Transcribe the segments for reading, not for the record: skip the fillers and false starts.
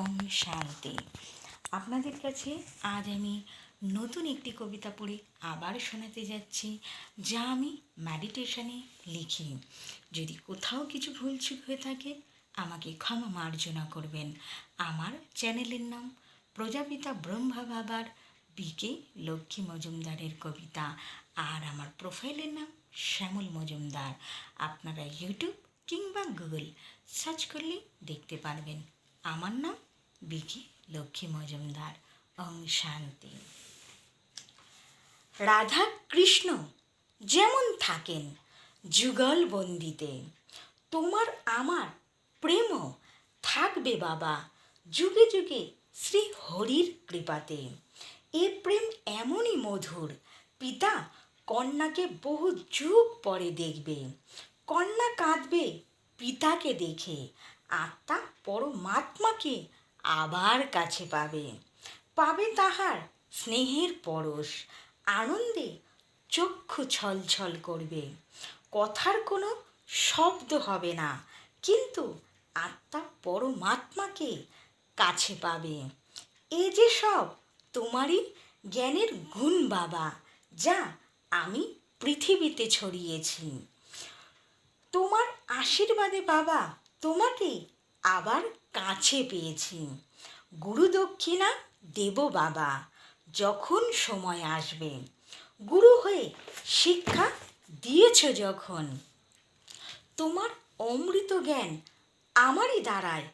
ওম শান্তি। আপনাদের কাছে আজ আমি নতুন একটি কবিতা পড়ে আবার শোনাতে যাচ্ছি, যা আমি মেডিটেশনে লিখি। যদি কোথাও কিছু ভুলচুক হয়ে থাকে আমাকে ক্ষমা মার্জনা করবেন। আমার চ্যানেলের নাম প্রজাপিতা ব্রহ্মা বাবার বিকে লক্ষ্মী মজুমদারের কবিতা, আর আমার প্রোফাইলের নাম শ্যামল মজুমদার। আপনারা ইউটিউব কিংবা গুগল সার্চ করলেই দেখতে পারবেন আমার নাম বিকি লক্ষ্মী মজুমদার। ওম শান্তি। রাধা কৃষ্ণ যেমন থাকেন যুগল বন্দিতে, তোমার আমার প্রেমও থাকবে বাবা যুগে যুগে শ্রী হরির কৃপাতে। এ প্রেম এমনই মধুর, পিতা কন্যাকে বহু যুগ পরে দেখবে। কন্যা কাঁদবে পিতাকে দেখে, আত্মা পরমাত্মাকে আবার কাছে পাবে। পাবে তাহার স্নেহের পরশ, আনন্দে চক্ষু ছলছল করবে। কথার কোনো শব্দ হবে না, কিন্তু আত্মা পরমাত্মাকে কাছে পাবে। এ যে সব তোমারই জ্ঞানের গুণ বাবা, যা আমি পৃথিবীতে ছড়িয়েছি। তোমার আশীর্বাদে বাবা তোমাকে আবার কাছে পেয়েছি। গুরু দক্ষিণা দেব বাবা যখন সময় আসবে। গুরু হয়ে শিক্ষা দিয়েছ যখন, তোমার অমৃত জ্ঞান আমারই দ্বারায়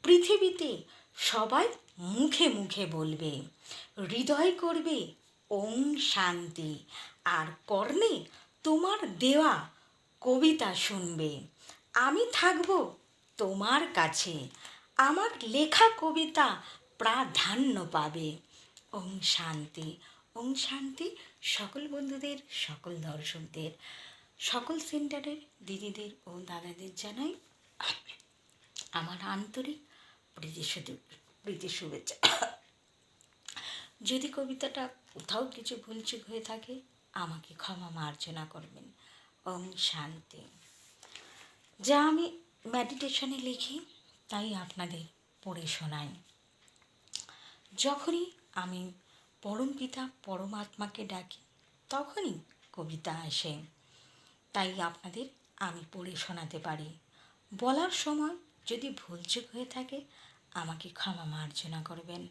পৃথিবীতে সবাই মুখে মুখে বলবে। হৃদয় করবে ওম শান্তি, আর কর্ণে তোমার দেওয়া কবিতা শুনবে। আমি থাকব তোমার কাছে, আমার লেখা কবিতা প্রাধান্য পাবে। ওম শান্তি। ওম শান্তি। সকল বন্ধুদের, সকল দর্শকদের, সকল সেন্টারের দিদিদের ও দাদাদের জানাই আমার আন্তরিক প্রীতি শুভেচ্ছা। যদি কবিতাটা কোথাও কিছু ভুলচুক হয়ে থাকে আমাকে ক্ষমা মার্জনা করবেন। ওম শান্তি। যা আমি মেডিটেশনে লিখি তাই আপনাদের পড়ে শোনাই। যখনই আমি পরমপিতা পরমাত্মাকে ডাকি তখনই কবিতা আসে, তাই আপনাদের আমি পড়ে শোনাতে পারি। বলার সময় যদি ভুলচুক হয়ে থাকে আমাকে ক্ষমা মার্জনা করবেন।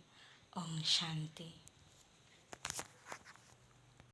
ওম শান্তি।